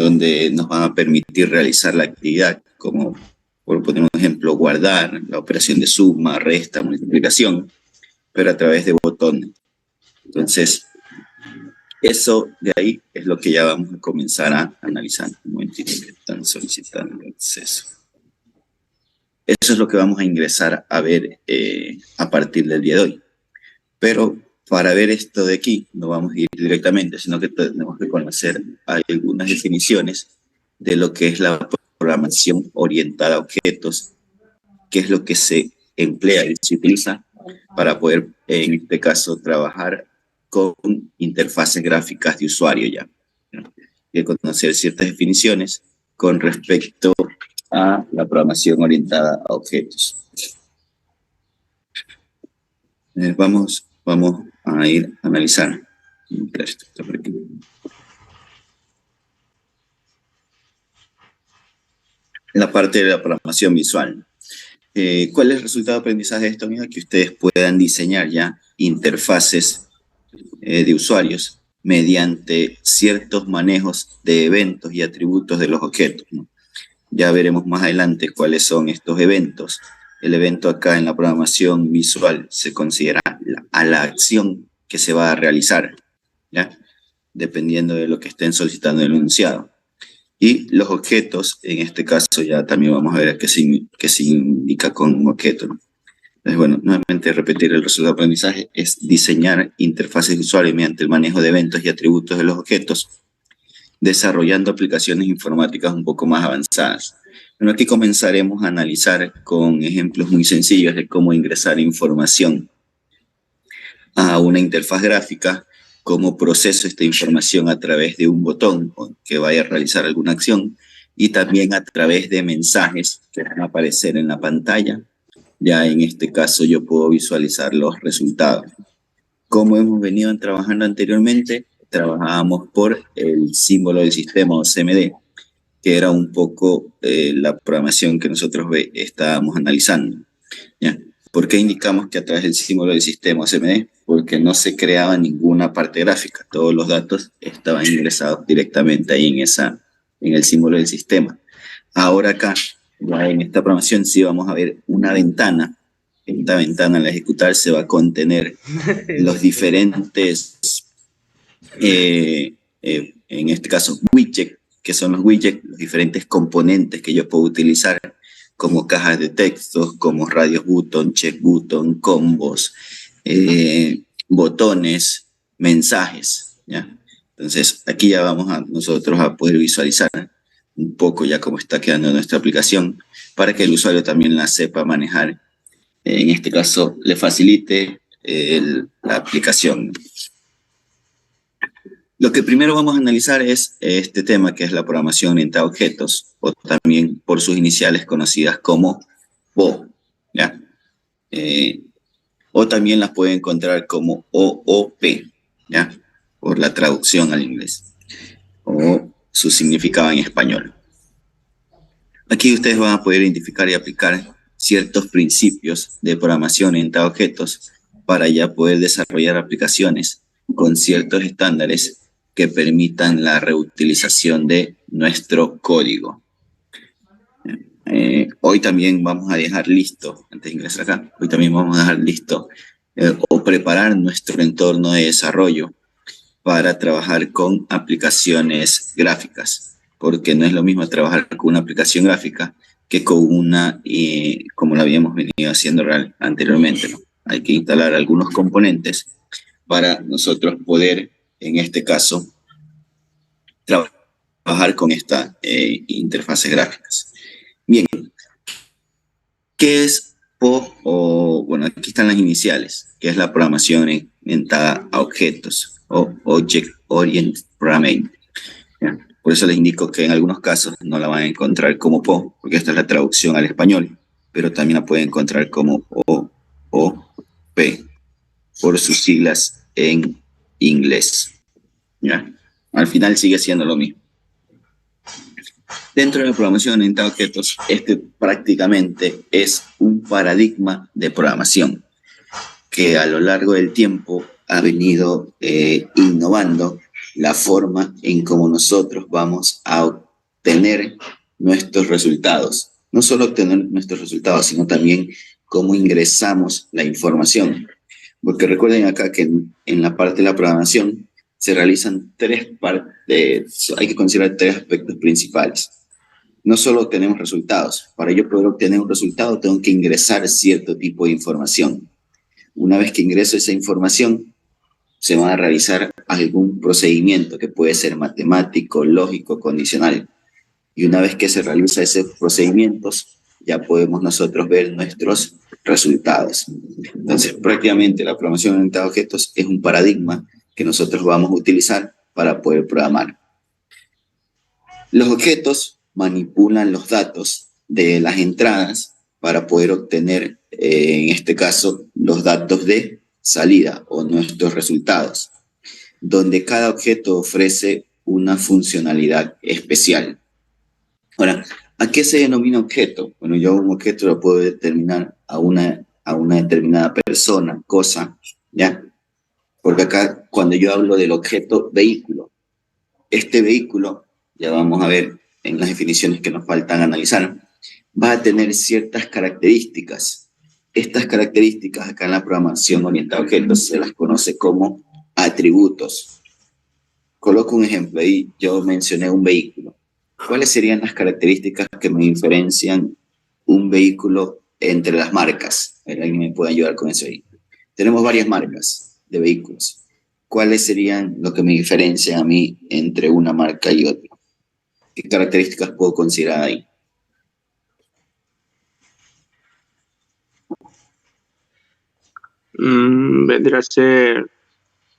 donde nos van a permitir realizar la actividad, como por poner un ejemplo, guardar la operación de suma, resta, multiplicación, pero a través de botones. Entonces, eso de ahí es lo que ya vamos a comenzar a analizar. Un momentito que están solicitando el acceso. Eso es lo que vamos a ingresar a ver a partir del día de hoy. Pero para ver esto de aquí, no vamos a ir directamente, sino que tenemos que conocer algunas definiciones de lo que es la programación orientada a objetos, qué es lo que se emplea y se utiliza para poder, en este caso, trabajar con interfaces gráficas de usuario ya. Y conocer ciertas definiciones con respecto a la programación orientada a objetos. Vamos a ir a analizar. La parte de la programación visual. ¿Cuál es el resultado de aprendizaje de esto, amiga? Que ustedes puedan diseñar ya interfaces de usuarios mediante ciertos manejos de eventos y atributos de los objetos, ¿no? Ya veremos más adelante cuáles son estos eventos. El evento acá en la programación visual se considera a la acción que se va a realizar, ¿ya? Dependiendo de lo que estén solicitando el enunciado. Y los objetos, en este caso ya también vamos a ver qué se indica con un objeto, ¿no? Entonces, bueno, nuevamente repetir el resultado de aprendizaje es diseñar interfaces de usuario mediante el manejo de eventos y atributos de los objetos, desarrollando aplicaciones informáticas un poco más avanzadas. Bueno, aquí comenzaremos a analizar con ejemplos muy sencillos de cómo ingresar información a una interfaz gráfica, cómo proceso esta información a través de un botón que vaya a realizar alguna acción y también a través de mensajes que van a aparecer en la pantalla. Ya en este caso yo puedo visualizar los resultados. Como hemos venido trabajando anteriormente, trabajábamos por el símbolo del sistema o CMD, que era un poco la programación que nosotros estábamos analizando, ¿ya? ¿Por qué indicamos que a través del símbolo del sistema o CMD? Porque no se creaba ninguna parte gráfica, todos los datos estaban ingresados directamente ahí en el símbolo del sistema. Ahora acá, ya en esta programación sí vamos a ver una ventana. Esta ventana al ejecutar se va a contener los diferentes, en este caso, widgets, que son los widgets, los diferentes componentes que yo puedo utilizar como cajas de textos, como radios button, check button, combos, botones, mensajes, ¿ya? Entonces, aquí ya vamos nosotros a poder visualizar un poco ya cómo está quedando nuestra aplicación para que el usuario también la sepa manejar. En este caso, le facilite la aplicación. Lo que primero vamos a analizar es este tema, que es la programación orientada a objetos, o también por sus iniciales conocidas como PO, ¿ya? O también las pueden encontrar como OOP, ¿ya? Por la traducción al inglés, o su significado en español. Aquí ustedes van a poder identificar y aplicar ciertos principios de programación orientada a objetos para ya poder desarrollar aplicaciones con ciertos estándares que permitan la reutilización de nuestro código. Hoy también vamos a dejar listo, antes de ingresar acá, hoy también vamos a dejar listo o preparar nuestro entorno de desarrollo para trabajar con aplicaciones gráficas, porque no es lo mismo trabajar con una aplicación gráfica que con una, como lo habíamos venido haciendo anteriormente, ¿no? Hay que instalar algunos componentes para nosotros poder, en este caso, trabajar con estas interfaces gráficas. Bien, ¿qué es PO? Bueno, aquí están las iniciales, que es la programación orientada a objetos, o Object Oriented Programming. ¿Ya? Por eso les indico que en algunos casos no la van a encontrar como PO, porque esta es la traducción al español, pero también la pueden encontrar como OOP, por sus siglas en inglés. ¿Ya? Al final sigue siendo lo mismo. Dentro de la programación orientada a objetos, este prácticamente es un paradigma de programación que a lo largo del tiempo ha venido innovando la forma en cómo nosotros vamos a obtener nuestros resultados. No solo obtener nuestros resultados, sino también cómo ingresamos la información. Porque recuerden acá que en la parte de la programación se realizan hay que considerar tres aspectos principales. No solo obtenemos resultados. Para yo poder obtener un resultado tengo que ingresar cierto tipo de información. Una vez que ingreso esa información, se va a realizar algún procedimiento que puede ser matemático, lógico, condicional. Y una vez que se realiza esos procedimientos, ya podemos nosotros ver nuestros resultados. Entonces, prácticamente la programación orientada a objetos es un paradigma que nosotros vamos a utilizar para poder programar. Los objetos manipulan los datos de las entradas para poder obtener, en este caso, los datos de salida o nuestros resultados, donde cada objeto ofrece una funcionalidad especial. Ahora, ¿a qué se denomina objeto? Bueno, yo un objeto lo puedo determinar a una determinada persona, cosa, ¿ya? Porque acá, cuando yo hablo del objeto vehículo, este vehículo, ya vamos a ver en las definiciones que nos faltan analizar, va a tener ciertas características. Estas características acá en la programación orientada a objetos se las conoce como atributos. Coloco un ejemplo ahí, yo mencioné un vehículo. ¿Cuáles serían las características que me diferencian un vehículo entre las marcas? ¿Alguien me puede ayudar con eso ahí? Tenemos varias marcas de vehículos. ¿Cuáles serían lo que me diferencian a mí entre una marca y otra? ¿Qué características puedo considerar ahí? Vendría a ser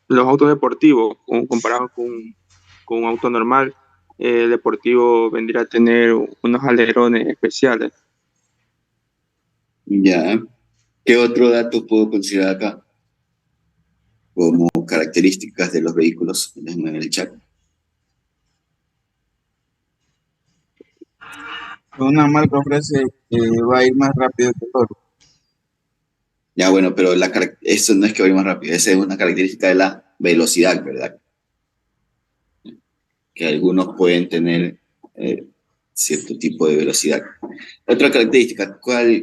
los autos deportivos, comparados con un auto normal. El deportivo vendría a tener unos alerones especiales. Ya. ¿Qué otro dato puedo considerar acá como características de los vehículos? Déjenme en el chat. Una marca ofrece que va a ir más rápido que otro. Ya, bueno, pero eso no es que vaya más rápido, esa es una característica de la velocidad, ¿verdad? Que algunos pueden tener cierto tipo de velocidad. Otra característica,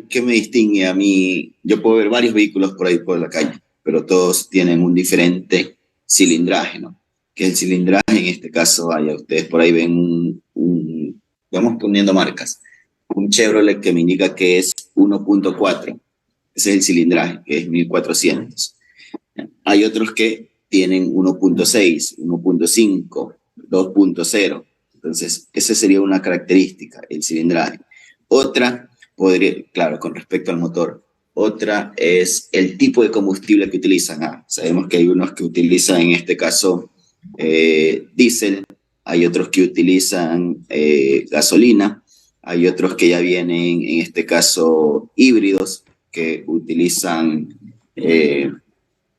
¿qué me distingue a mí? Yo puedo ver varios vehículos por ahí por la calle, pero todos tienen un diferente cilindraje, ¿no? Que el cilindraje, en este caso, vaya, ustedes por ahí ven vamos poniendo marcas, un Chevrolet que me indica que es 1.4, ese es el cilindraje, que es 1400. Hay otros que tienen 1.6, 1.5, 2.0. Entonces, esa sería una característica, el cilindraje. Otra podría, claro, con respecto al motor. Otra es el tipo de combustible que utilizan. Sabemos que hay unos que utilizan, en este caso, diésel. Hay otros que utilizan gasolina. Hay otros que ya vienen, en este caso, híbridos, que utilizan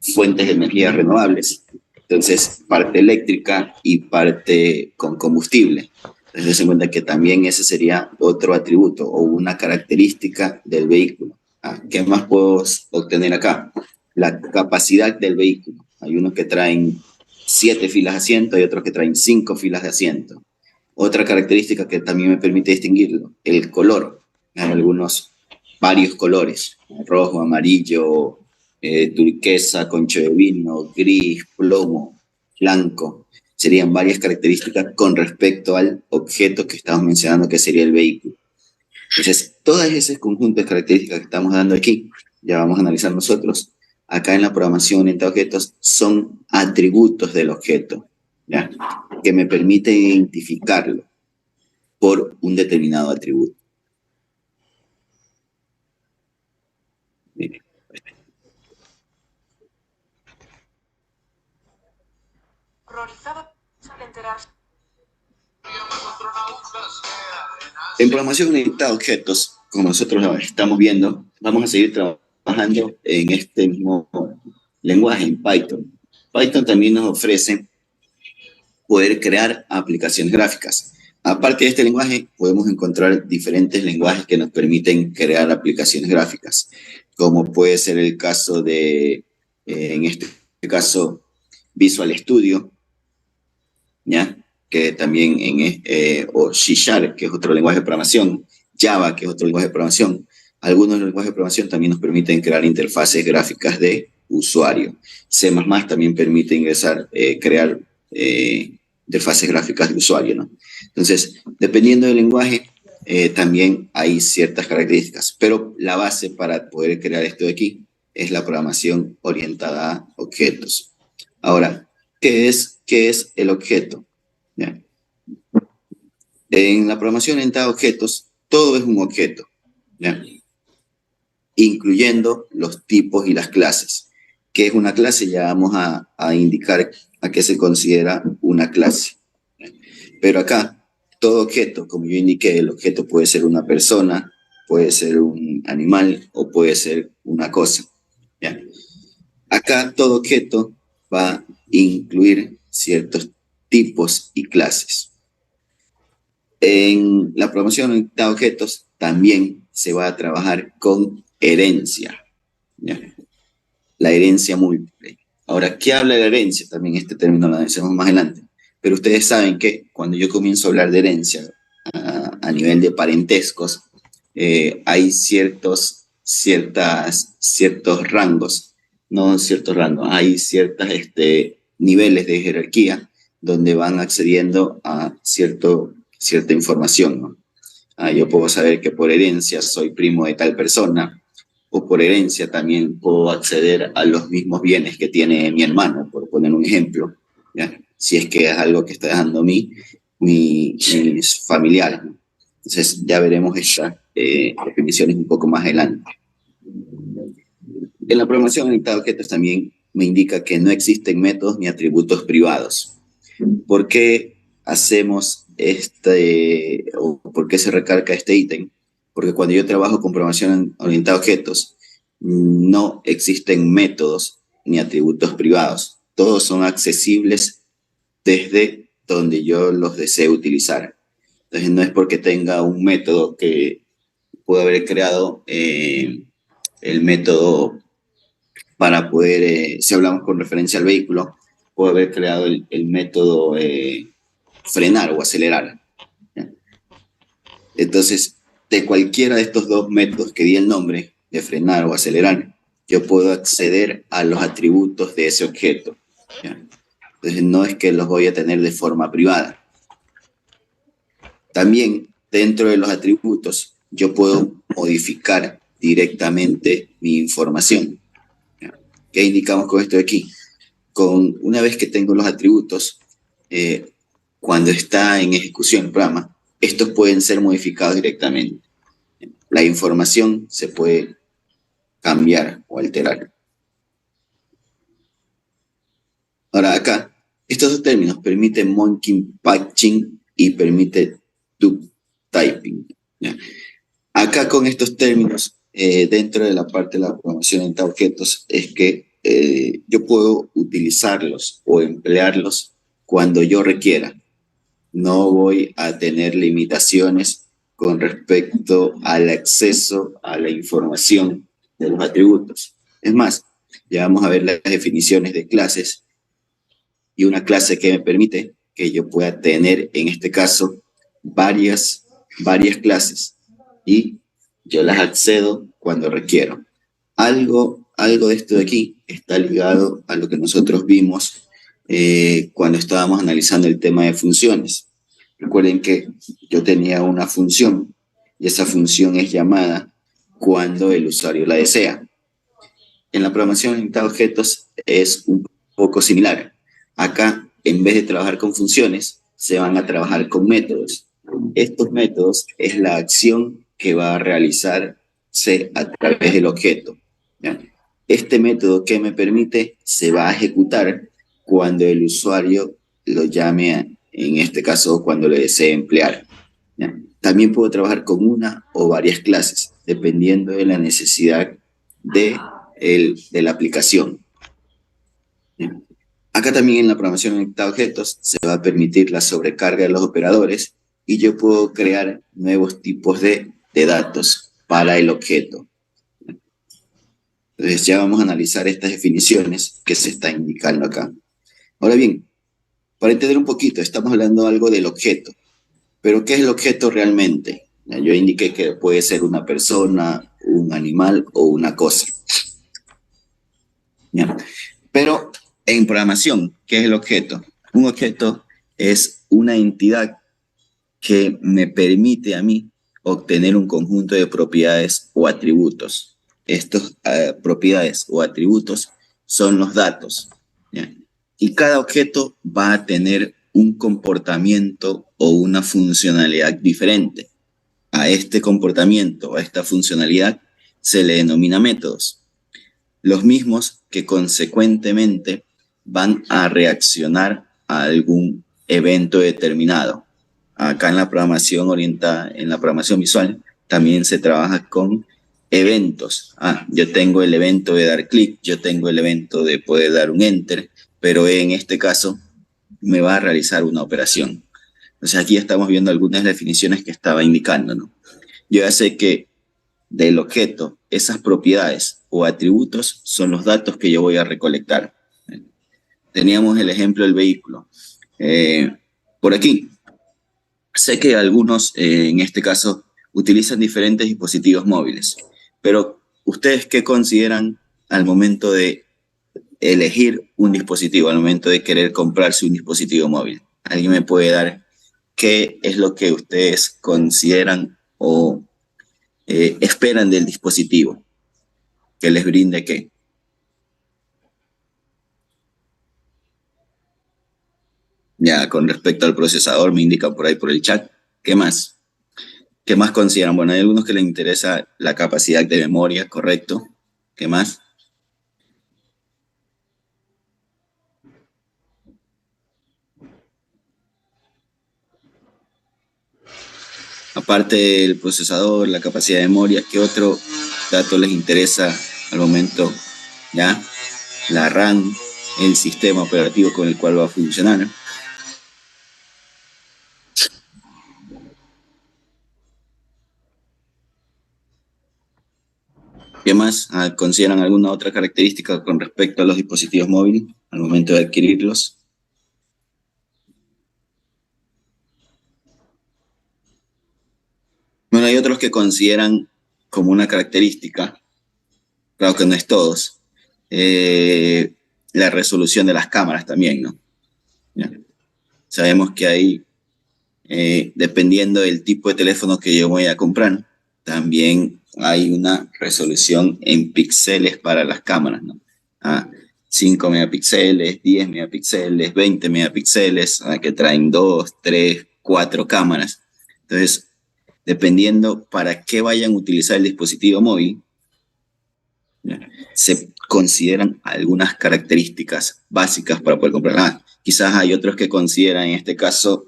fuentes de energía renovables. Entonces, parte eléctrica y parte con combustible. Entonces, se cuenta que también ese sería otro atributo o una característica del vehículo. ¿Qué más puedo obtener acá? La capacidad del vehículo. Hay unos que traen 7 filas de asiento, hay otros que traen 5 filas de asiento. Otra característica que también me permite distinguirlo, el color. Hay varios colores, rojo, amarillo, turquesa, concho de vino, gris, plomo, blanco. Serían varias características con respecto al objeto que estamos mencionando, que sería el vehículo. Entonces, todas esas conjuntos de características que estamos dando aquí, ya vamos a analizar nosotros, acá en la programación orientada a objetos, son atributos del objeto, ¿ya? Que me permiten identificarlo por un determinado atributo. Miren. En programación orientada a objetos, como nosotros lo estamos viendo, vamos a seguir trabajando en este mismo lenguaje, en Python. Python también nos ofrece poder crear aplicaciones gráficas. Aparte de este lenguaje, podemos encontrar diferentes lenguajes que nos permiten crear aplicaciones gráficas, como puede ser el caso de, en este caso, Visual Studio, ¿ya? Que también o C Sharp, que es otro lenguaje de programación, Java, que es otro lenguaje de programación. Algunos lenguajes de programación también nos permiten crear interfaces gráficas de usuario. C++ también permite crear interfaces gráficas de usuario, ¿no? Entonces, dependiendo del lenguaje, también hay ciertas características, pero la base para poder crear esto de aquí es la programación orientada a objetos. Ahora, ¿qué es el objeto? ¿Ya? En la programación orientada a objetos, todo es un objeto, ¿ya? Incluyendo los tipos y las clases. ¿Qué es una clase? Ya vamos a indicar a qué se considera una clase. Pero acá, todo objeto, como yo indiqué, el objeto puede ser una persona, puede ser un animal o puede ser una cosa, ¿ya? Acá todo objeto va a incluir ciertos tipos y clases. En la programación orientada a objetos también se va a trabajar con herencia, ¿ya? La herencia múltiple. Ahora, ¿qué habla de la herencia? También este término lo analizamos más adelante. Pero ustedes saben que cuando yo comienzo a hablar de herencia a nivel de parentescos, hay ciertos rangos, no ciertos rangos, hay ciertos niveles de jerarquía donde van accediendo a cierta información, ¿no? Yo puedo saber que por herencia soy primo de tal persona, o por herencia también puedo acceder a los mismos bienes que tiene mi hermano, por poner un ejemplo, ¿ya? Si es que es algo que está dejando mis familiares, ¿no? Entonces ya veremos estas definiciones un poco más adelante. En la programación orientada a objetos también me indica que no existen métodos ni atributos privados. ¿Por qué hacemos o por qué se recarga este ítem? Porque cuando yo trabajo con programación orientada a objetos, no existen métodos ni atributos privados. Todos son accesibles desde donde yo los desee utilizar. Entonces no es porque tenga un método que puedo haber creado el método para poder, si hablamos con referencia al vehículo, puedo haber creado el método frenar o acelerar, ¿ya? Entonces, de cualquiera de estos dos métodos que di el nombre, de frenar o acelerar, yo puedo acceder a los atributos de ese objeto, ¿ya? Entonces, no es que los voy a tener de forma privada. También, dentro de los atributos, yo puedo modificar directamente mi información, ¿ya? ¿Qué indicamos con esto de aquí? Una vez que tengo los atributos, cuando está en ejecución el programa, estos pueden ser modificados directamente. La información se puede cambiar o alterar. Ahora acá, estos dos términos permiten monkey patching y permite duck typing, ¿ya? Acá con estos términos, dentro de la parte de la programación orientada a objetos, es que yo puedo utilizarlos o emplearlos cuando yo requiera. No voy a tener limitaciones con respecto al acceso a la información de los atributos. Es más, ya vamos a ver las definiciones de clases y una clase que me permite que yo pueda tener, en este caso, varias clases y yo las accedo cuando requiero. Algo de esto de aquí está ligado a lo que nosotros vimos cuando estábamos analizando el tema de funciones. Recuerden que yo tenía una función y esa función es llamada cuando el usuario la desea. En la programación orientada a objetos es un poco similar. Acá, en vez de trabajar con funciones, se van a trabajar con métodos. Estos métodos es la acción que va a realizarse a través del objeto, ¿ya? Este método que me permite se va a ejecutar cuando el usuario lo llame, en este caso cuando lo desee emplear, ¿ya? También puedo trabajar con una o varias clases, dependiendo de la necesidad de la aplicación, ¿ya? Acá también en la programación orientada a objetos se va a permitir la sobrecarga de los operadores y yo puedo crear nuevos tipos de datos para el objeto. Entonces ya vamos a analizar estas definiciones que se están indicando acá. Ahora bien, para entender un poquito, estamos hablando algo del objeto, pero ¿qué es el objeto realmente? Ya, yo indiqué que puede ser una persona, un animal o una cosa. ¿Ya? Pero en programación, ¿qué es el objeto? Un objeto es una entidad que me permite a mí obtener un conjunto de propiedades o atributos. Estas propiedades o atributos son los datos, ¿ya? Y cada objeto va a tener un comportamiento o una funcionalidad diferente. A este comportamiento, a esta funcionalidad, se le denomina métodos. Los mismos que consecuentemente van a reaccionar a algún evento determinado. Acá en la programación orientada, en la programación visual, también se trabaja con eventos. Yo tengo el evento de dar clic, yo tengo el evento de poder dar un enter, pero en este caso me va a realizar una operación. Entonces aquí estamos viendo algunas definiciones que estaba indicando, ¿no? Yo ya sé que del objeto, esas propiedades o atributos son los datos que yo voy a recolectar. Teníamos el ejemplo del vehículo. Por aquí, sé que algunos, en este caso, utilizan diferentes dispositivos móviles, pero ¿ustedes qué consideran al momento de elegir un dispositivo, al momento de querer comprarse un dispositivo móvil? ¿Alguien me puede dar qué es lo que ustedes consideran o esperan del dispositivo? ¿Que les brinde qué? Ya, con respecto al procesador, me indican por ahí por el chat. ¿Qué más? ¿Qué más consideran? Bueno, hay algunos que les interesa la capacidad de memoria, correcto. ¿Qué más? Aparte del procesador, la capacidad de memoria, ¿qué otro dato les interesa al momento? ¿Ya? La RAM, el sistema operativo con el cual va a funcionar. ¿Qué más? ¿Consideran alguna otra característica con respecto a los dispositivos móviles al momento de adquirirlos? Bueno, hay otros que consideran como una característica, claro que no es todos, la resolución de las cámaras también, ¿no? ¿Ya? Sabemos que hay, dependiendo del tipo de teléfono que yo voy a comprar, también hay una resolución en píxeles para las cámaras, ¿no? 5 megapíxeles, 10 megapíxeles, 20 megapíxeles, que traen 2, 3, 4 cámaras. Entonces, dependiendo para qué vayan a utilizar el dispositivo móvil, ¿ya? Se consideran algunas características básicas para poder comprar. Quizás hay otros que consideran, en este caso,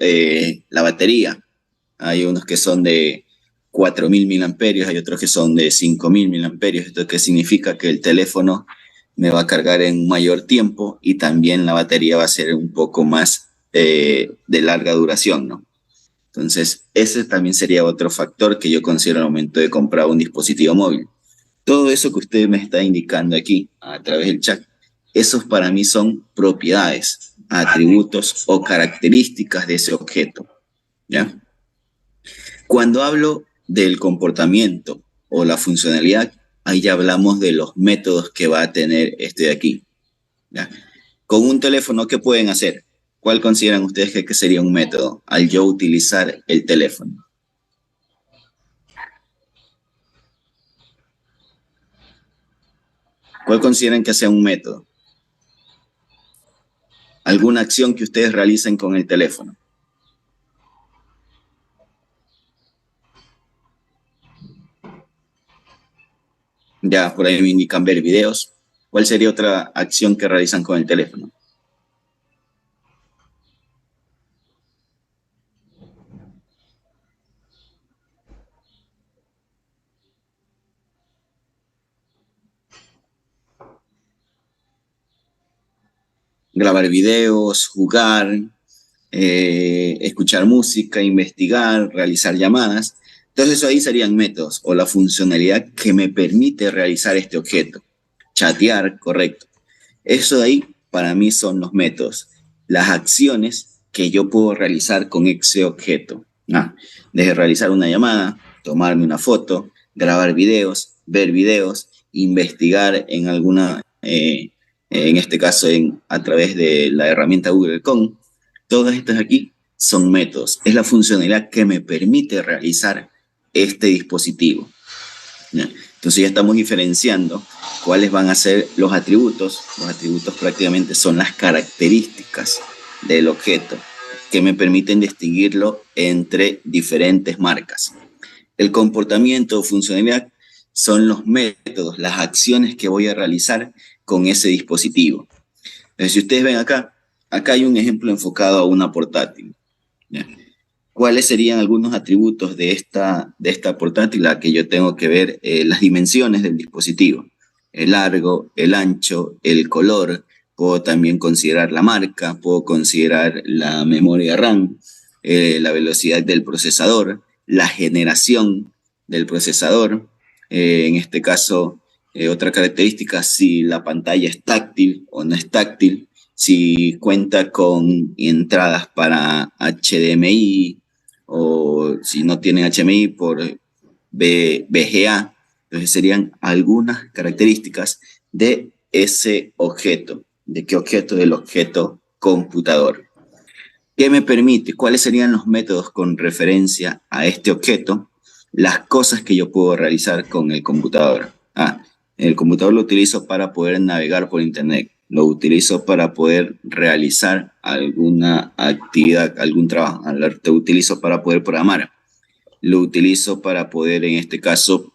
la batería. Hay unos que son de 4.000 miliamperios, hay otros que son de 5.000 miliamperios. ¿Esto qué significa? Que el teléfono me va a cargar en mayor tiempo y también la batería va a ser un poco más de larga duración, ¿no? Entonces, ese también sería otro factor que yo considero al momento de comprar un dispositivo móvil. Todo eso que usted me está indicando aquí a través del chat, esos para mí son propiedades, atributos o características de ese objeto, ¿ya? Cuando hablo del comportamiento o la funcionalidad, ahí ya hablamos de los métodos que va a tener este de aquí, ¿ya? Con un teléfono, ¿qué pueden hacer? ¿Cuál consideran ustedes que sería un método al yo utilizar el teléfono? ¿Cuál consideran que sea un método? ¿Alguna acción que ustedes realicen con el teléfono? Ya por ahí me indican ver videos. ¿Cuál sería otra acción que realizan con el teléfono? Grabar videos, jugar, escuchar música, investigar, realizar llamadas. Entonces eso ahí serían métodos o la funcionalidad que me permite realizar este objeto. Chatear, correcto. Eso de ahí para mí son los métodos. las acciones que yo puedo realizar con ese objeto. Desde realizar una llamada, tomarme una foto, grabar videos, ver videos, investigar en alguna, en este caso a través de la herramienta Google Chrome. Todas estas aquí son métodos. Es la funcionalidad que me permite realizar este dispositivo. ¿Ya? Entonces ya estamos diferenciando cuáles van a ser los atributos. Los atributos prácticamente son las características del objeto que me permiten distinguirlo entre diferentes marcas. El comportamiento o funcionalidad son los métodos, las acciones que voy a realizar con ese dispositivo. Entonces, si ustedes ven acá hay un ejemplo enfocado a una portátil. ¿Ya? ¿Cuáles serían algunos atributos de esta portátil? La que yo tengo que ver las dimensiones del dispositivo, el largo, el ancho, el color. Puedo también considerar la marca, puedo considerar la memoria RAM, la velocidad del procesador, la generación del procesador. En este caso, otra característica, si la pantalla es táctil o no es táctil, si cuenta con entradas para HDMI, o si no tienen HDMI por VGA. Entonces serían algunas características de ese objeto. ¿De qué objeto? Del objeto computador. ¿Qué me permite? ¿Cuáles serían los métodos con referencia a este objeto? Las cosas que yo puedo realizar con el computador. El computador lo utilizo para poder navegar por internet. Lo utilizo para poder realizar alguna actividad, algún trabajo. Lo utilizo para poder programar. Lo utilizo para poder, en este caso,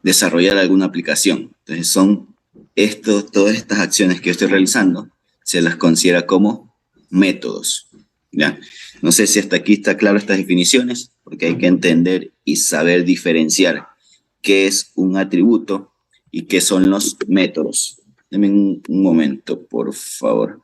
desarrollar alguna aplicación. Entonces son todas estas acciones que yo estoy realizando, se las considera como métodos. ¿Ya? No sé si hasta aquí está claro estas definiciones, porque hay que entender y saber diferenciar qué es un atributo y qué son los métodos. Denme un momento, por favor.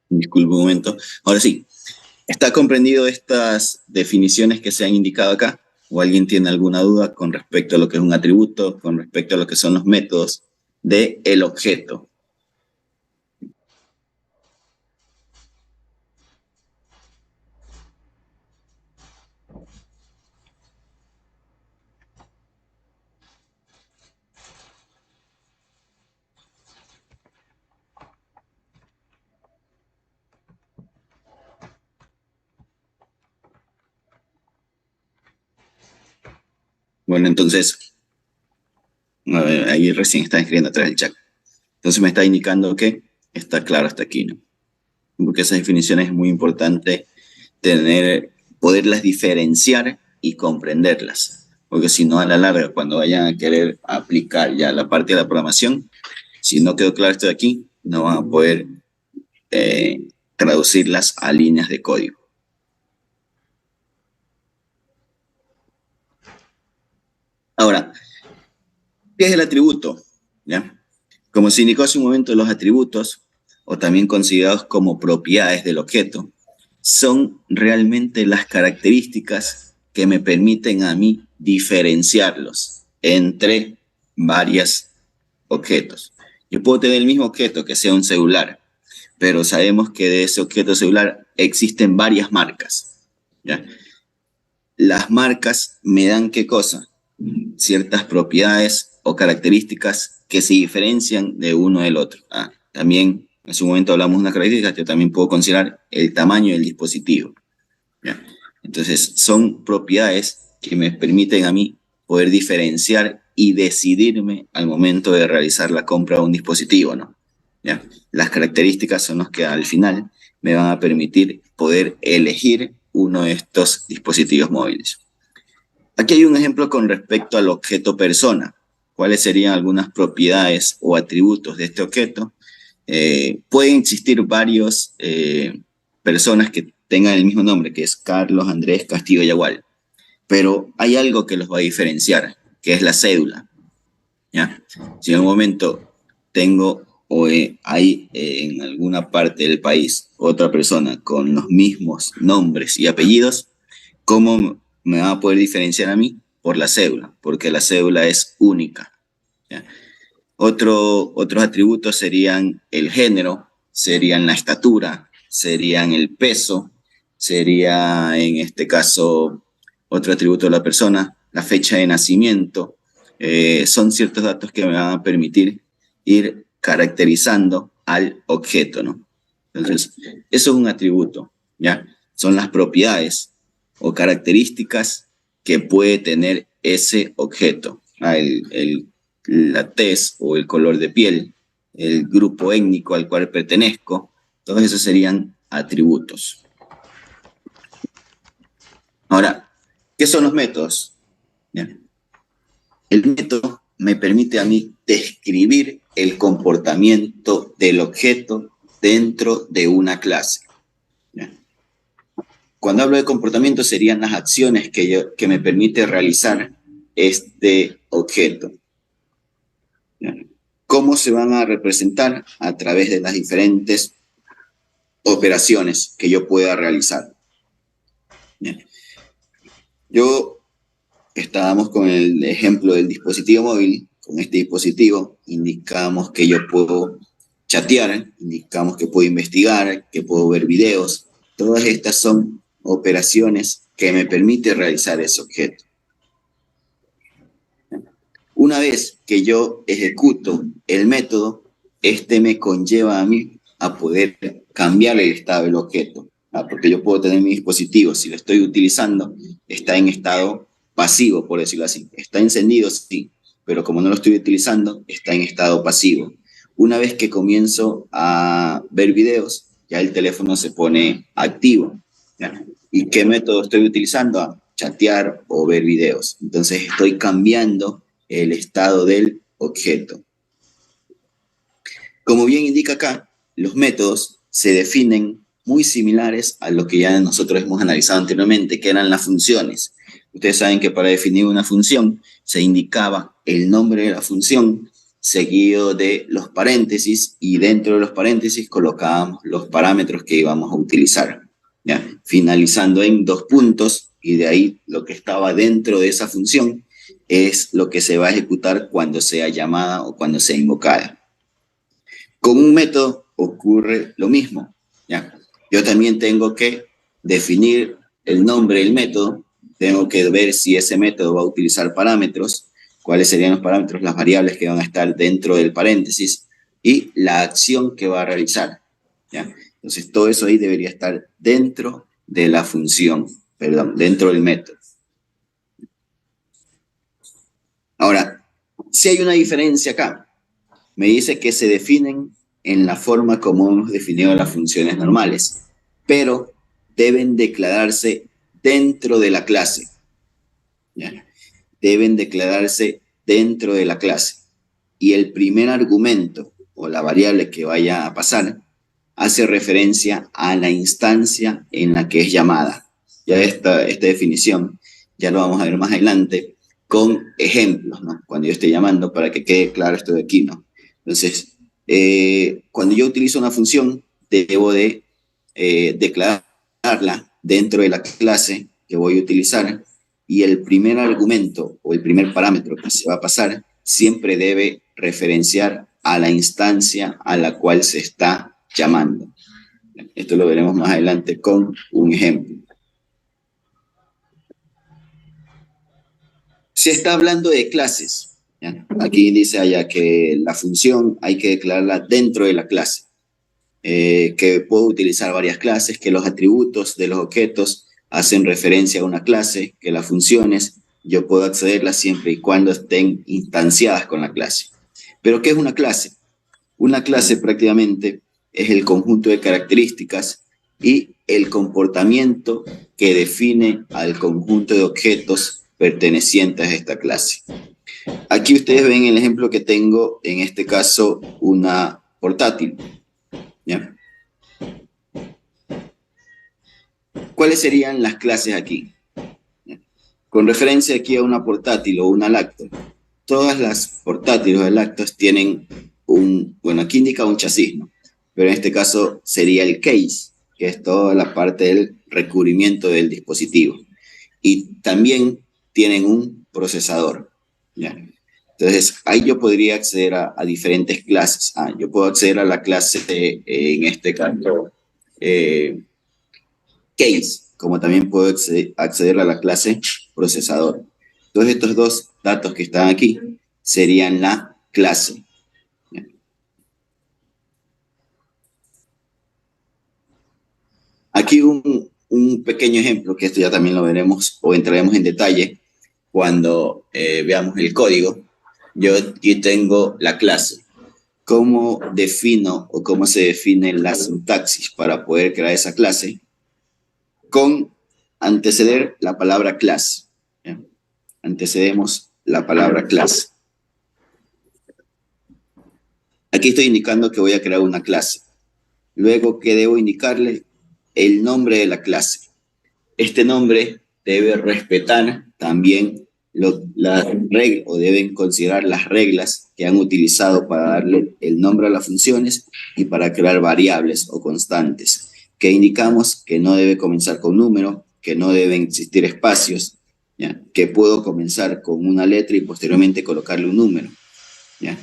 Disculpe un momento. Ahora sí, ¿está comprendido estas definiciones que se han indicado acá? ¿O alguien tiene alguna duda con respecto a lo que es un atributo, con respecto a lo que son los métodos del objeto? Bueno, entonces, a ver, ahí recién está escribiendo atrás del chat. Entonces me está indicando que está claro hasta aquí, ¿no? Porque esas definiciones es muy importante poderlas diferenciar y comprenderlas. Porque si no, a la larga, cuando vayan a querer aplicar ya la parte de la programación, si no quedó claro esto de aquí, no van a poder traducirlas a líneas de código. Ahora, ¿qué es el atributo? ¿Ya? Como se indicó hace un momento, los atributos, o también considerados como propiedades del objeto, son realmente las características que me permiten a mí diferenciarlos entre varios objetos. Yo puedo tener el mismo objeto, que sea un celular, pero sabemos que de ese objeto celular existen varias marcas, ¿ya? Las marcas me dan ¿qué cosa? Ciertas propiedades o características que se diferencian de uno del otro. También, en su momento hablamos de una característica, yo también puedo considerar el tamaño del dispositivo, ¿ya? Entonces, son propiedades que me permiten a mí poder diferenciar y decidirme al momento de realizar la compra de un dispositivo, ¿no? ¿Ya? Las características son las que al final me van a permitir poder elegir uno de estos dispositivos móviles. Aquí hay un ejemplo con respecto al objeto persona. ¿Cuáles serían algunas propiedades o atributos de este objeto? Pueden existir varios personas que tengan el mismo nombre, que es Carlos, Andrés, Castillo y Yagual. Pero hay algo que los va a diferenciar, que es la cédula, ¿ya? Si en un momento tengo o hay en alguna parte del país otra persona con los mismos nombres y apellidos, ¿cómo me va a poder diferenciar a mí? Por la cédula, porque la cédula es única, ¿ya? Otros atributos serían el género, serían la estatura, serían el peso, sería en este caso otro atributo de la persona, la fecha de nacimiento. Son ciertos datos que me van a permitir ir caracterizando al objeto, ¿no? Entonces, eso es un atributo, ¿ya? Son las propiedades o características que puede tener ese objeto. La tez o el color de piel, el grupo étnico al cual pertenezco, todos esos serían atributos. Ahora, ¿qué son los métodos? Bien. El método me permite a mí describir el comportamiento del objeto dentro de una clase. Bien. Cuando hablo de comportamiento serían las acciones que me permite realizar este objeto. Bien. ¿Cómo se van a representar? A través de las diferentes operaciones que yo pueda realizar. Bien. Estábamos con el ejemplo del dispositivo móvil. Con este dispositivo indicamos que yo puedo chatear, indicamos que puedo investigar, que puedo ver videos. Todas estas son operaciones que me permiten realizar ese objeto. Una vez que yo ejecuto el método, este me conlleva a mí a poder cambiar el estado del objeto. Porque yo puedo tener mi dispositivo, si lo estoy utilizando, está en estado pasivo, por decirlo así. Está encendido, sí, pero como no lo estoy utilizando, está en estado pasivo. Una vez que comienzo a ver videos, ya el teléfono se pone activo, ¿ya? ¿Y qué método estoy utilizando? Chatear o ver videos. Entonces estoy cambiando el estado del objeto. Como bien indica acá, los métodos se definen muy similares a lo que ya nosotros hemos analizado anteriormente, que eran las funciones. Ustedes saben que para definir una función se indicaba el nombre de la función seguido de los paréntesis y dentro de los paréntesis colocábamos los parámetros que íbamos a utilizar, ¿ya? Finalizando en 2 puntos y de ahí lo que estaba dentro de esa función es lo que se va a ejecutar cuando sea llamada o cuando sea invocada. Con un método ocurre lo mismo, ¿ya? Yo también tengo que definir el nombre del método, tengo que ver si ese método va a utilizar parámetros, cuáles serían los parámetros, las variables que van a estar dentro del paréntesis y la acción que va a realizar, ¿ya? Entonces todo eso ahí debería estar dentro de la función, perdón, dentro del método. Ahora, si hay una diferencia acá, me dice que se definen en la forma como hemos definido las funciones normales, pero deben declararse dentro de la clase, ¿ya? Deben declararse dentro de la clase. Y el primer argumento o la variable que vaya a pasar hace referencia a la instancia en la que es llamada. Ya esta definición ya lo vamos a ver más adelante, con ejemplos, ¿no? Cuando yo esté llamando para que quede claro esto de aquí, ¿no? Entonces, cuando yo utilizo una función, debo de declararla dentro de la clase que voy a utilizar, y el primer argumento o el primer parámetro que se va a pasar siempre debe referenciar a la instancia a la cual se está llamando. Esto lo veremos más adelante con un ejemplo. Se está hablando de clases, ¿ya? Aquí dice allá que la función hay que declararla dentro de la clase, que puedo utilizar varias clases, que los atributos de los objetos hacen referencia a una clase, que las funciones yo puedo accederlas siempre y cuando estén instanciadas con la clase. Pero ¿qué es una clase? Una clase prácticamente es el conjunto de características y el comportamiento que define al conjunto de objetos pertenecientes a esta clase. Aquí ustedes ven el ejemplo que tengo, en este caso, una portátil, ¿ya? ¿Cuáles serían las clases aquí? Con referencia aquí a una portátil o una lacto, todas las portátiles o lactos tienen bueno, aquí indica un chasis, ¿no? Pero en este caso sería el case, que es toda la parte del recubrimiento del dispositivo. Y también tienen un procesador, ¿ya? Entonces, ahí yo podría acceder a diferentes clases. Yo puedo acceder a la clase, en este caso, case, como también puedo acceder a la clase procesador. Todos estos dos datos que están aquí serían la clase. Aquí un pequeño ejemplo, que esto ya también lo veremos o entraremos en detalle cuando veamos el código. Yo aquí tengo la clase. ¿Cómo defino o cómo se define la sintaxis para poder crear esa clase? Con anteceder la palabra class. ¿Ya? Antecedemos la palabra clase. Aquí estoy indicando que voy a crear una clase. Luego, ¿qué debo indicarle? El nombre de la clase. Este nombre debe respetar también las reglas, o deben considerar las reglas que han utilizado para darle el nombre a las funciones y para crear variables o constantes, que indicamos que no debe comenzar con número, que no deben existir espacios, ¿ya? Que puedo comenzar con una letra y posteriormente colocarle un número, ¿ya?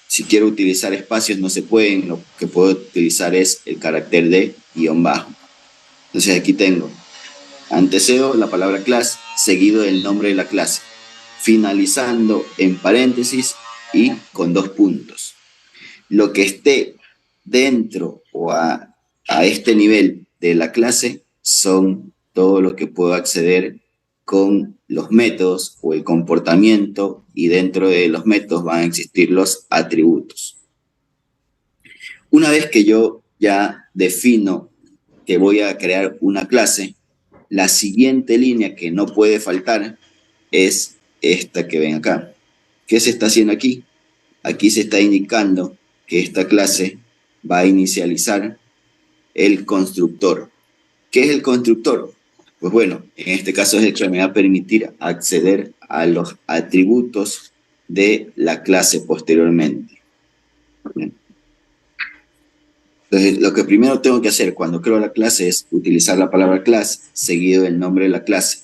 Si quiero utilizar espacios no se pueden, lo que puedo utilizar es el carácter de guión bajo. Entonces aquí tengo antecedo la palabra clase, seguido del nombre de la clase, finalizando en paréntesis y con 2 puntos. Lo que esté dentro o a este nivel de la clase son todo lo que puedo acceder con los métodos o el comportamiento, y dentro de los métodos van a existir los atributos. Una vez que yo ya defino que voy a crear una clase, la siguiente línea que no puede faltar es esta que ven acá. ¿Qué se está haciendo aquí? Aquí se está indicando que esta clase va a inicializar el constructor. ¿Qué es el constructor? Pues bueno, en este caso es el que me va a permitir acceder a los atributos de la clase posteriormente. Bien. Entonces, lo que primero tengo que hacer cuando creo la clase es utilizar la palabra class seguido del nombre de la clase.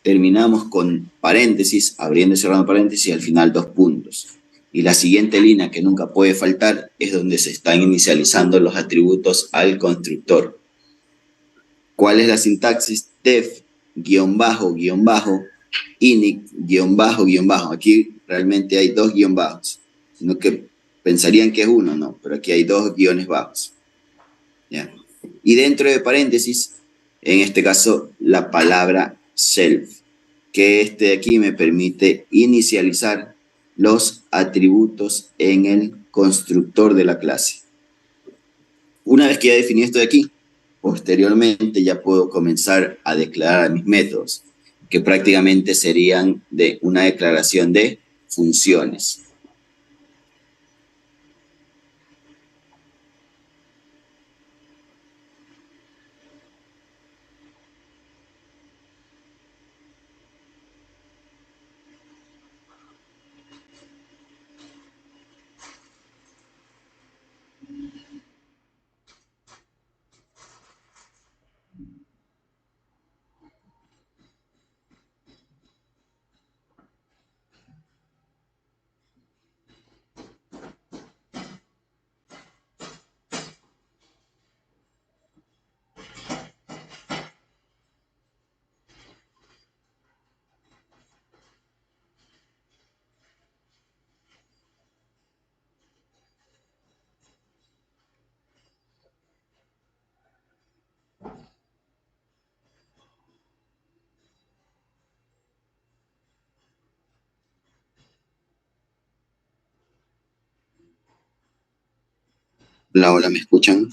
Terminamos con paréntesis, abriendo y cerrando paréntesis, y al final 2 puntos. Y la siguiente línea que nunca puede faltar es donde se están inicializando los atributos al constructor. ¿Cuál es la sintaxis? Def, guión bajo, init, guión bajo. Aquí realmente hay 2 guión bajos, sino que pensarían que es uno, no, pero aquí hay 2 guiones bajos. ¿Ya? Y dentro de paréntesis, en este caso, la palabra self, que de aquí me permite inicializar los atributos en el constructor de la clase. Una vez que ya definí esto de aquí, posteriormente ya puedo comenzar a declarar mis métodos, que prácticamente serían de una declaración de funciones. Hola, hola, ¿me escuchan?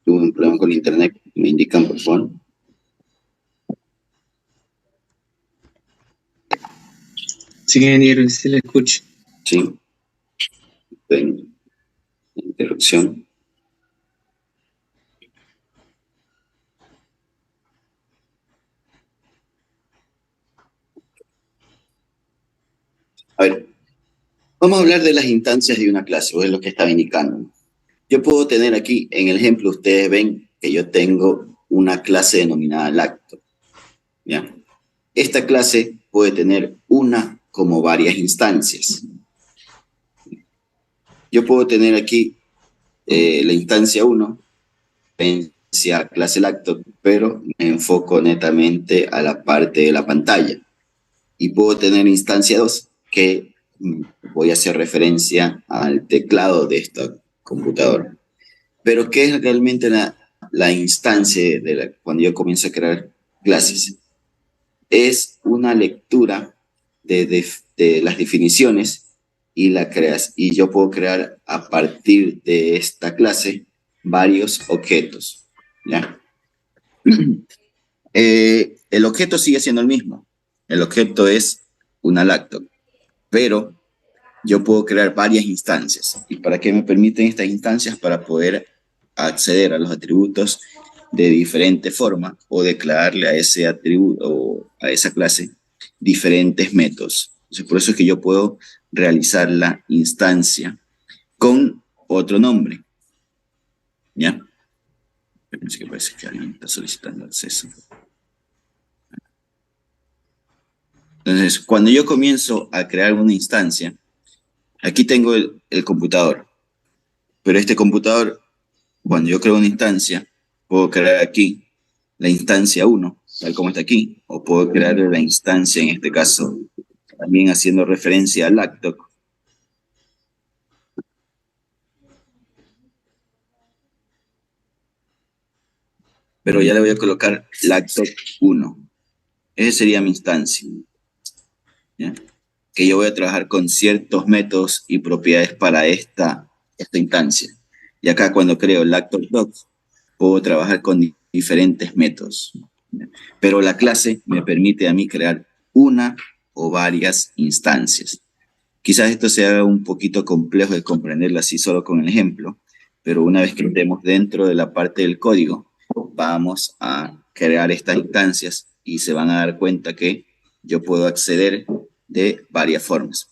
Tuve un problema con internet, me indican, por favor. Sí, ingeniero, sí le escucho. Sí, en interrupción. A ver, vamos a hablar de las instancias de una clase, o es lo que estaba indicando. Yo puedo tener aquí, en el ejemplo, ustedes ven que yo tengo una clase denominada lacto. ¿Ya? Esta clase puede tener una como varias instancias. Yo puedo tener aquí la instancia 1, referencia clase lacto, pero me enfoco netamente a la parte de la pantalla. Y puedo tener instancia 2, que voy a hacer referencia al teclado de esta computadora. Pero ¿qué es realmente la instancia cuando yo comienzo a crear clases? Es una lectura de las definiciones y yo puedo crear a partir de esta clase varios objetos, ¿ya? El objeto sigue siendo el mismo. El objeto es una lacto, pero yo puedo crear varias instancias. ¿Y para qué me permiten estas instancias? Para poder acceder a los atributos de diferente forma o declararle a ese atributo o a esa clase diferentes métodos. Entonces, por eso es que yo puedo realizar la instancia con otro nombre. ¿Ya? Pensé que parece que alguien está solicitando acceso. Entonces, cuando yo comienzo a crear una instancia, aquí tengo el computador, pero este computador, cuando yo creo una instancia, puedo crear aquí la instancia 1, tal como está aquí, o puedo crear la instancia, en este caso, también haciendo referencia al laptop. Pero ya le voy a colocar laptop 1. Esa sería mi instancia, ¿ya? Que yo voy a trabajar con ciertos métodos y propiedades para esta instancia. Y acá cuando creo laptop 2, puedo trabajar con diferentes métodos. Pero la clase me permite a mí crear una o varias instancias. Quizás esto sea un poquito complejo de comprenderlo así solo con el ejemplo, pero una vez que estemos dentro de la parte del código, vamos a crear estas instancias y se van a dar cuenta que yo puedo acceder de varias formas.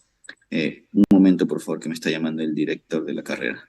Un momento, por favor, que me está llamando el director de la carrera.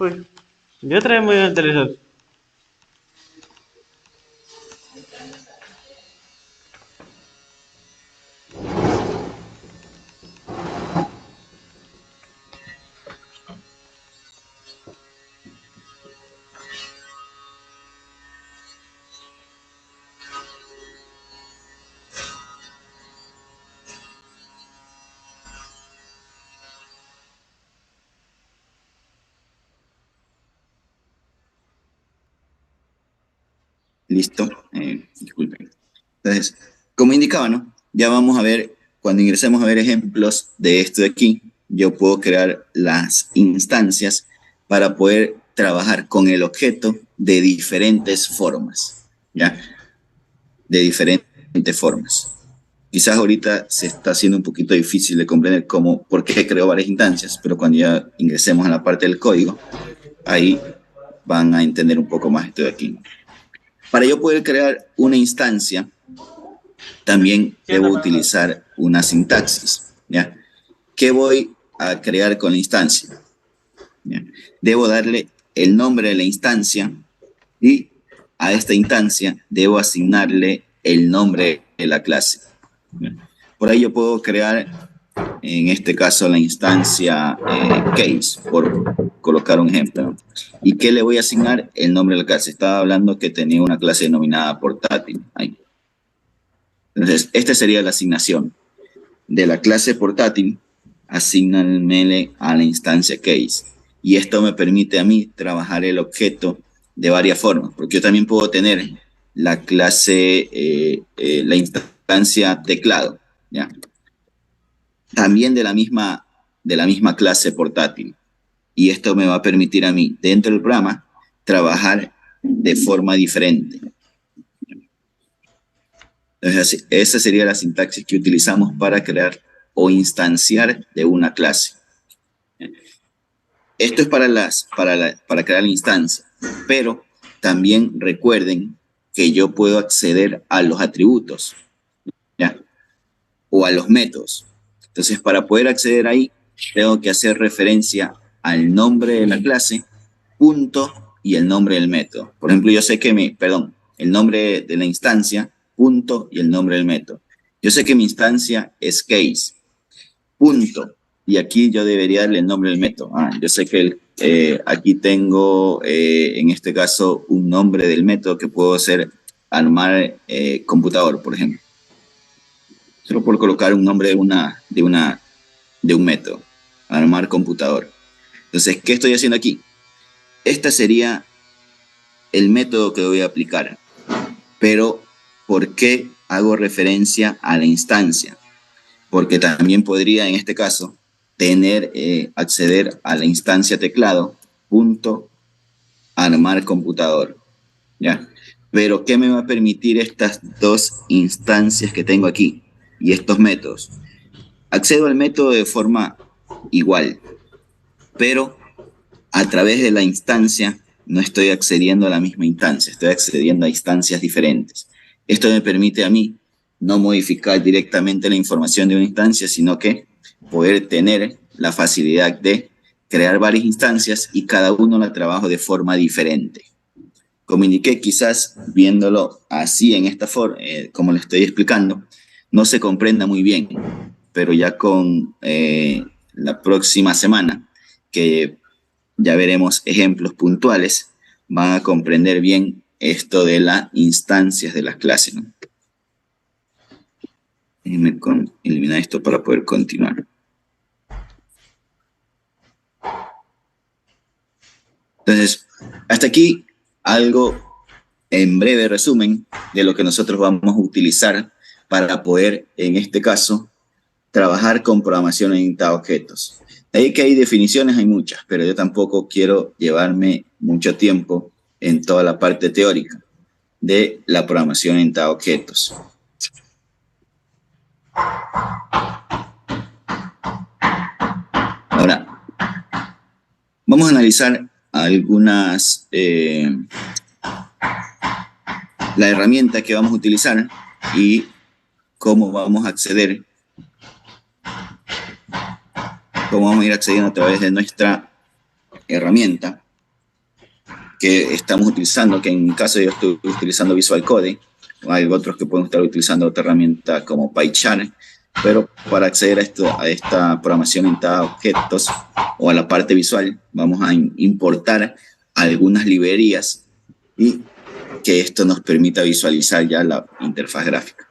Pues, yo trae muy interesante. Listo. Disculpen. Entonces, como indicaba, ¿no? Ya vamos a ver, cuando ingresemos a ver ejemplos de esto de aquí, yo puedo crear las instancias para poder trabajar con el objeto de diferentes formas, ¿ya? De diferentes formas. Quizás ahorita se está haciendo un poquito difícil de comprender por qué creo varias instancias, pero cuando ya ingresemos a la parte del código, ahí van a entender un poco más esto de aquí. Para yo poder crear una instancia, también debo utilizar una sintaxis, ¿ya? ¿Qué voy a crear con la instancia? ¿Ya? Debo darle el nombre de la instancia y a esta instancia debo asignarle el nombre de la clase. ¿Ya? Por ahí yo puedo crear, en este caso, la instancia case, por colocar un ejemplo, ¿no? ¿Y qué le voy a asignar? El nombre de la clase. Estaba hablando que tenía una clase denominada portátil. Ahí. Entonces, esta sería la asignación de la clase portátil. Asignarme a la instancia case. Y esto me permite a mí trabajar el objeto de varias formas, porque yo también puedo tener la clase, la instancia teclado, ¿ya? También de la misma clase portátil. Y esto me va a permitir a mí, dentro del programa, trabajar de forma diferente. Entonces, esa sería la sintaxis que utilizamos para crear o instanciar de una clase. Esto es para crear la instancia, pero también recuerden que yo puedo acceder a los atributos, ¿ya? O a los métodos. Entonces, para poder acceder ahí, tengo que hacer referencia al nombre de la clase, punto, y el nombre del método. Por ejemplo, yo sé que el nombre de la instancia, punto, y el nombre del método. Yo sé que mi instancia es case, punto, y aquí yo debería darle el nombre del método. Yo sé que aquí tengo, en este caso, un nombre del método que puedo hacer armar computador, por ejemplo. Solo por colocar un nombre de un método, armar computador. Entonces, ¿qué estoy haciendo aquí? Este sería el método que voy a aplicar. Pero, ¿por qué hago referencia a la instancia? Porque también podría, en este caso, acceder a la instancia teclado, punto, armar computador, ¿ya? Pero, ¿qué me va a permitir estas dos instancias que tengo aquí y estos métodos? Accedo al método de forma igual, pero a través de la instancia no estoy accediendo a la misma instancia, estoy accediendo a instancias diferentes. Esto me permite a mí no modificar directamente la información de una instancia, sino que poder tener la facilidad de crear varias instancias y cada uno la trabajo de forma diferente. Como indiqué, quizás viéndolo así en esta forma, como lo estoy explicando, no se comprenda muy bien, pero ya con la próxima semana, que ya veremos ejemplos puntuales, van a comprender bien esto de las instancias de las clases, ¿no? Déjenme eliminar esto para poder continuar. Entonces, hasta aquí algo en breve resumen de lo que nosotros vamos a utilizar para poder, en este caso, trabajar con programación orientada a objetos. De ahí que hay definiciones, hay muchas, pero yo tampoco quiero llevarme mucho tiempo en toda la parte teórica de la programación orientada a objetos. Ahora, vamos a analizar algunas, la herramienta que vamos a utilizar y cómo vamos a acceder, cómo vamos a ir accediendo a través de nuestra herramienta que estamos utilizando, que en mi caso yo estoy utilizando Visual Code, hay otros que pueden estar utilizando otra herramienta como PyCharm, pero para acceder a esta programación orientada a objetos o a la parte visual, vamos a importar algunas librerías y que esto nos permita visualizar ya la interfaz gráfica.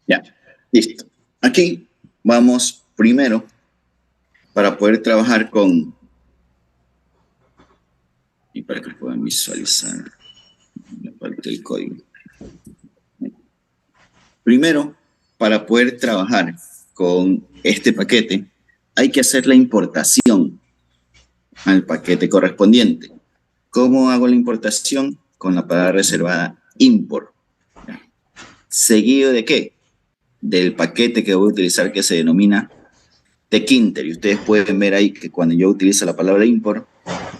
Ya, listo. Aquí vamos primero para poder trabajar con, y para que puedan visualizar, me falta del código. Primero, para poder trabajar con este paquete, hay que hacer la importación al paquete correspondiente. ¿Cómo hago la importación? Con la palabra reservada import. ¿Seguido de qué? Del paquete que voy a utilizar, que se denomina tkinter. Y ustedes pueden ver ahí que cuando yo utilizo la palabra import,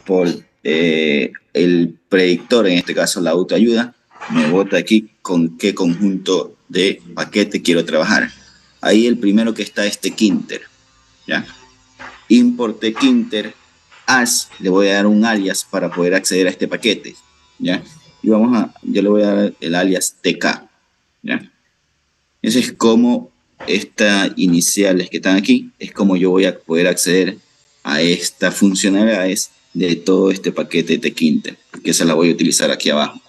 por el predictor, en este caso la autoayuda, me bota aquí con qué conjunto de paquete quiero trabajar. Ahí el primero que está es tkinter, ¿ya? Import tkinter as, le voy a dar un alias para poder acceder a este paquete, ¿ya? Y yo le voy a dar el alias tk, ¿ya? Ese es como estas iniciales que están aquí, es como yo voy a poder acceder a estas funcionalidades de todo este paquete de tkinter, que se la voy a utilizar aquí abajo.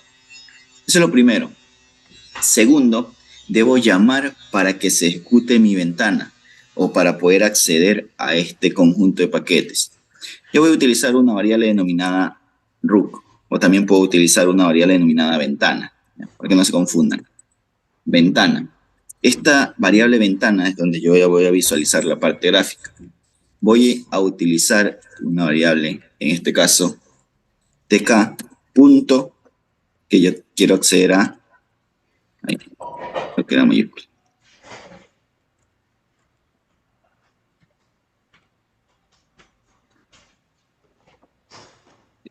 Eso es lo primero. Segundo, debo llamar para que se ejecute mi ventana o para poder acceder a este conjunto de paquetes. Yo voy a utilizar una variable denominada rook, o también puedo utilizar una variable denominada ventana, ¿ya? Para que no se confundan. Ventana. Esta variable ventana es donde yo ya voy a visualizar la parte gráfica. Voy a utilizar una variable, en este caso, tk, punto, que yo quiero acceder a, ahí, lo que era mayúscula.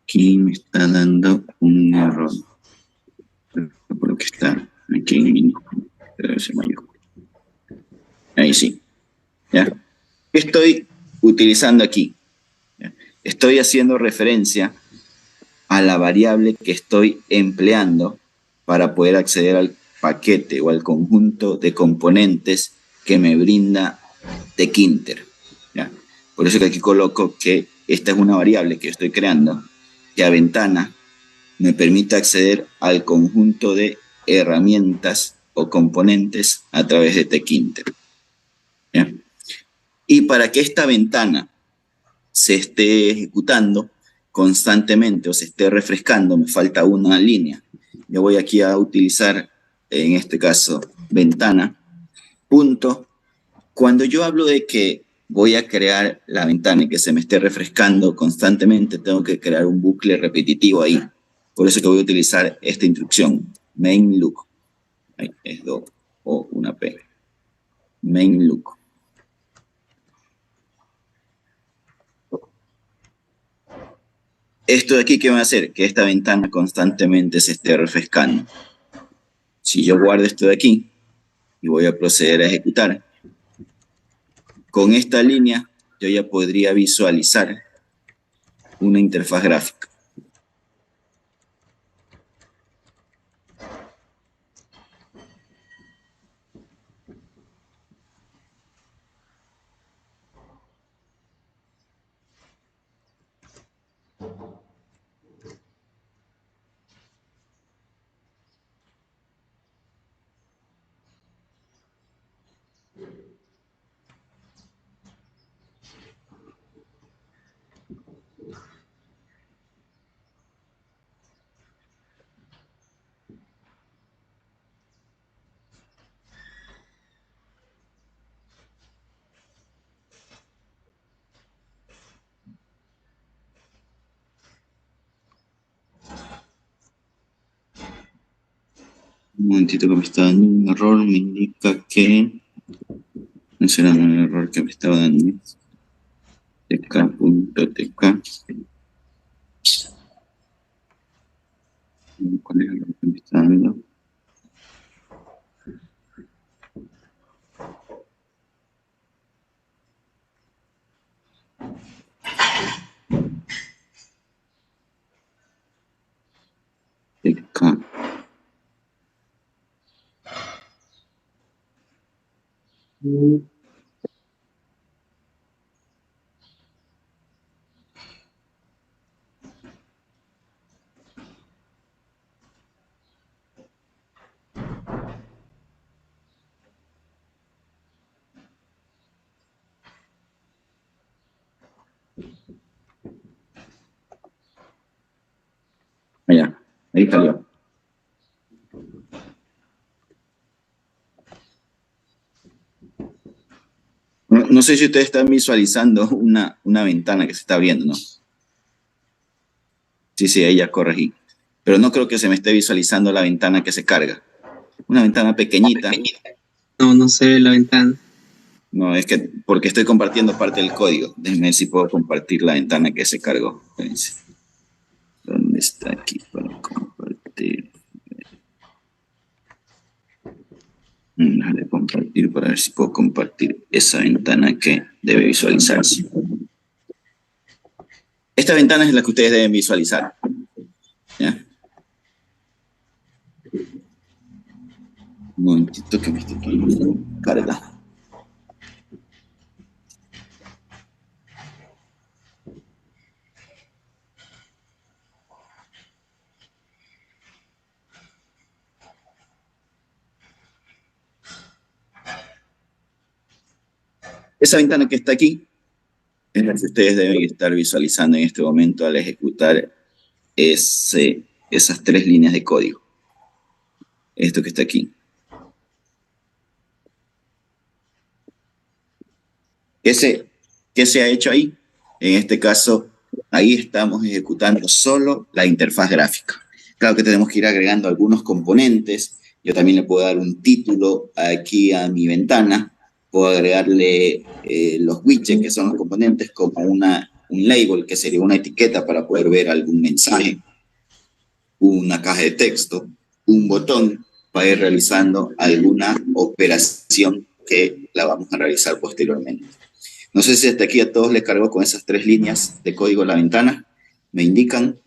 Aquí me está dando un error, por lo que está aquí en minúscula, debe ser mayúscula. Ahí sí, ¿ya? ¿Qué estoy utilizando aquí? ¿Ya? Estoy haciendo referencia a la variable que estoy empleando para poder acceder al paquete o al conjunto de componentes que me brinda tkinter, ¿ya? Por eso que aquí coloco que esta es una variable que estoy creando, que a ventana me permite acceder al conjunto de herramientas o componentes a través de tkinter, ¿ya? Y para que esta ventana se esté ejecutando constantemente o se esté refrescando, me falta una línea. Yo voy aquí a utilizar, en este caso, ventana, punto. Cuando yo hablo de que voy a crear la ventana y que se me esté refrescando constantemente, tengo que crear un bucle repetitivo ahí. Por eso que voy a utilizar esta instrucción, main loop. Ahí es do o una P. Main loop. Esto de aquí, ¿qué va a hacer? Que esta ventana constantemente se esté refrescando. Si yo guardo esto de aquí y voy a proceder a ejecutar, con esta línea yo ya podría visualizar una interfaz gráfica. Un momentito que me está dando un error, me indica que no será un error que me estaba dando. tk.tk. ¿Cuál es el error que me está dando? tk. Allá, ahí salió. No sé si ustedes están visualizando una ventana que se está abriendo, ¿no? Sí, ahí ya corregí. Pero no creo que se me esté visualizando la ventana que se carga. Una ventana pequeñita. No, no se ve la ventana. No, es que porque estoy compartiendo parte del código. Déjenme ver si puedo compartir la ventana que se cargó. Espérense. ¿Dónde está aquí para compartir? Déjame compartir para ver si puedo compartir esa ventana que debe visualizarse. Esta ventana es la que ustedes deben visualizar. ¿Ya? Un momentito que me estoy cargando. Esa ventana que está aquí es la que ustedes deben estar visualizando en este momento al ejecutar esas 3 líneas de código. Esto que está aquí. ¿Qué se ha hecho ahí? En este caso, ahí estamos ejecutando solo la interfaz gráfica. Claro que tenemos que ir agregando algunos componentes. Yo también le puedo dar un título aquí a mi ventana. Puedo agregarle los widgets, que son los componentes, como un label, que sería una etiqueta para poder ver algún mensaje, una caja de texto, un botón para ir realizando alguna operación que la vamos a realizar posteriormente. No sé si hasta aquí a todos les cargó con esas 3 líneas de código la ventana. ¿Me indican?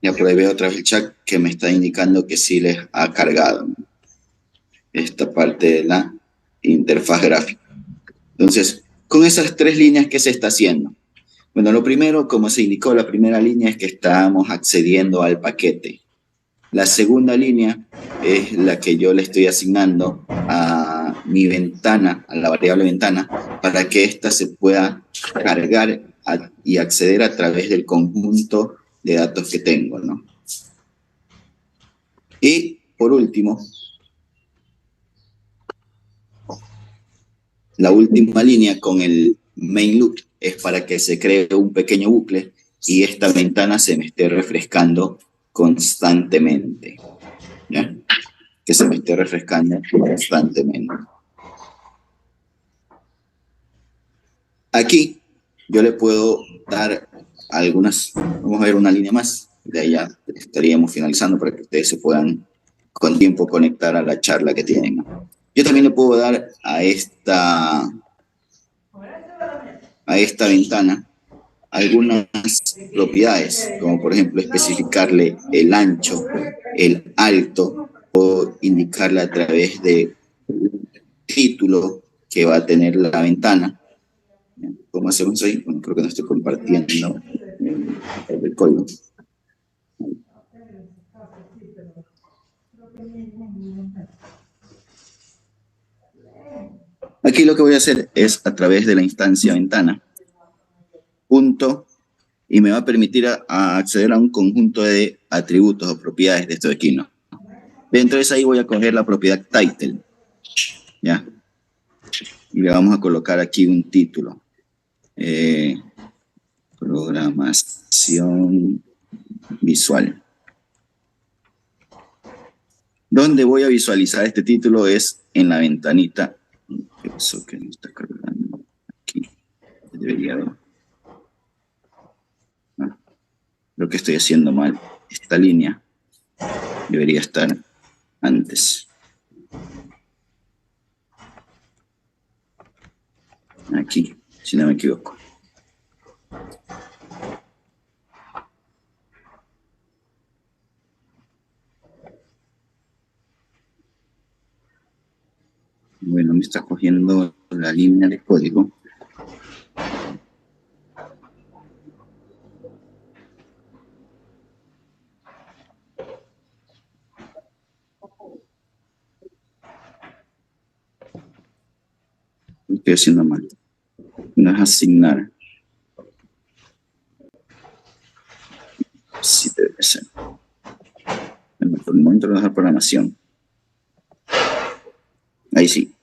Ya por ahí veo otra vez el chat que me está indicando que sí les ha cargado esta parte de la interfaz gráfica. Entonces, con esas 3 líneas, ¿qué se está haciendo? Bueno, lo primero, como se indicó, la primera línea es que estamos accediendo al paquete. La segunda línea es la que yo le estoy asignando a mi ventana, a la variable ventana, para que ésta se pueda cargar y acceder a través del conjunto de datos que tengo, ¿no? Y por último, la última línea con el main loop es para que se cree un pequeño bucle y esta ventana se me esté refrescando constantemente, ¿ya? Que se me esté refrescando constantemente. Aquí yo le puedo dar algunas, vamos a ver una línea más, de ahí ya estaríamos finalizando para que ustedes se puedan con tiempo conectar a la charla que tienen, ¿no? Yo también le puedo dar a esta ventana algunas propiedades, como por ejemplo especificarle el ancho, el alto, o indicarle a través de un título que va a tener la ventana. ¿Cómo hacemos ahí? Bueno, creo que no estoy compartiendo el código. Aquí lo que voy a hacer es a través de la instancia ventana, punto, y me va a permitir acceder a un conjunto de atributos o propiedades de esto de aquí, ¿no? Dentro de esa ahí voy a coger la propiedad title, ¿ya? Y le vamos a colocar aquí un título. Programación visual. ¿Dónde voy a visualizar este título? Es en la ventanita. Eso que me está cargando aquí. Debería haber. No, lo que estoy haciendo mal. Esta línea debería estar antes. Aquí, si no me equivoco. Bueno, me está cogiendo la línea de código. estoy haciendo mal. No es asignar. Sí, debe ser. Por el momento de la programación. Ahí sí.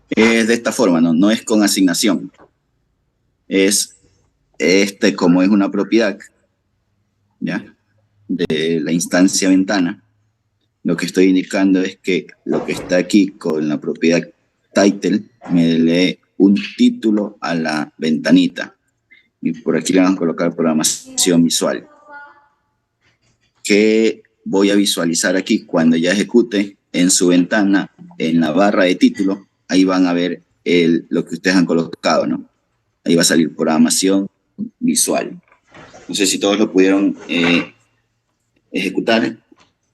Es de esta forma, ¿no? No es con asignación. Es como es una propiedad, ¿ya? De la instancia ventana. Lo que estoy indicando es que lo que está aquí con la propiedad title me lee un título a la ventanita. Y por aquí le vamos a colocar programación visual. Que voy a visualizar aquí cuando ya ejecute en su ventana, en la barra de título, ahí van a ver lo que ustedes han colocado, ¿no? Ahí va a salir programación visual. No sé si todos lo pudieron ejecutar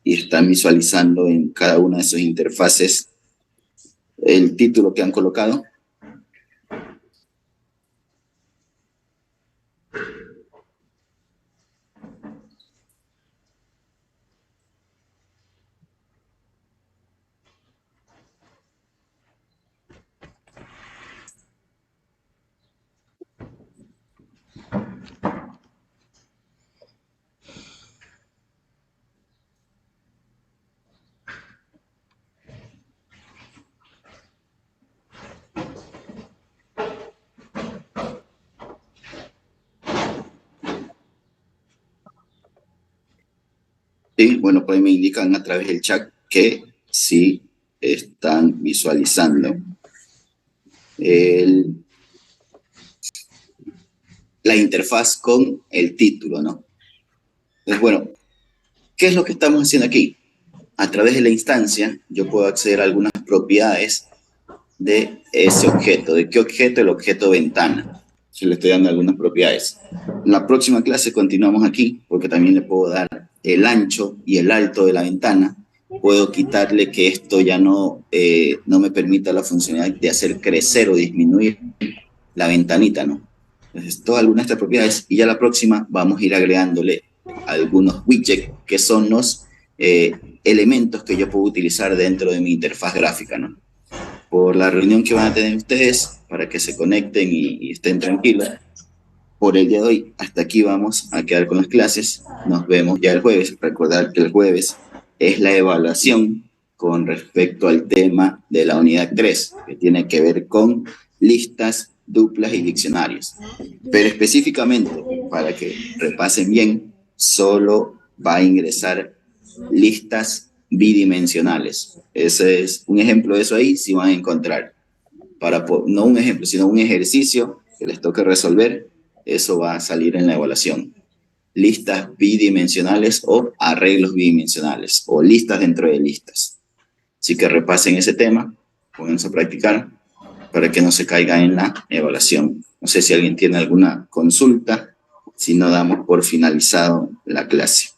y están visualizando en cada una de sus interfaces el título que han colocado. Sí, bueno, pues me indican a través del chat que sí están visualizando la interfaz con el título, ¿no? Entonces, bueno, ¿qué es lo que estamos haciendo aquí? A través de la instancia, yo puedo acceder a algunas propiedades de ese objeto. ¿De qué objeto? El objeto ventana. Si le estoy dando algunas propiedades. En la próxima clase continuamos aquí, porque también le puedo dar el ancho y el alto de la ventana. Puedo quitarle que esto ya no me permita la funcionalidad de hacer crecer o disminuir la ventanita, ¿no? Entonces, todas algunas de estas propiedades, y ya la próxima vamos a ir agregándole algunos widgets que son los elementos que yo puedo utilizar dentro de mi interfaz gráfica, ¿no? Por la reunión que van a tener ustedes, para que se conecten y estén tranquilos, por el día de hoy, hasta aquí vamos a quedar con las clases. Nos vemos ya el jueves. Recordar que el jueves es la evaluación con respecto al tema de la unidad 3, que tiene que ver con listas, duplas y diccionarios. Pero específicamente, para que repasen bien, solo va a ingresar listas bidimensionales. Ese es un ejemplo de eso ahí, si van a encontrar. No un ejemplo, sino un ejercicio que les toque resolver, eso va a salir en la evaluación. Listas bidimensionales o arreglos bidimensionales, o listas dentro de listas. Así que repasen ese tema, pónganse a practicar para que no se caiga en la evaluación. No sé si alguien tiene alguna consulta, si no damos por finalizado la clase.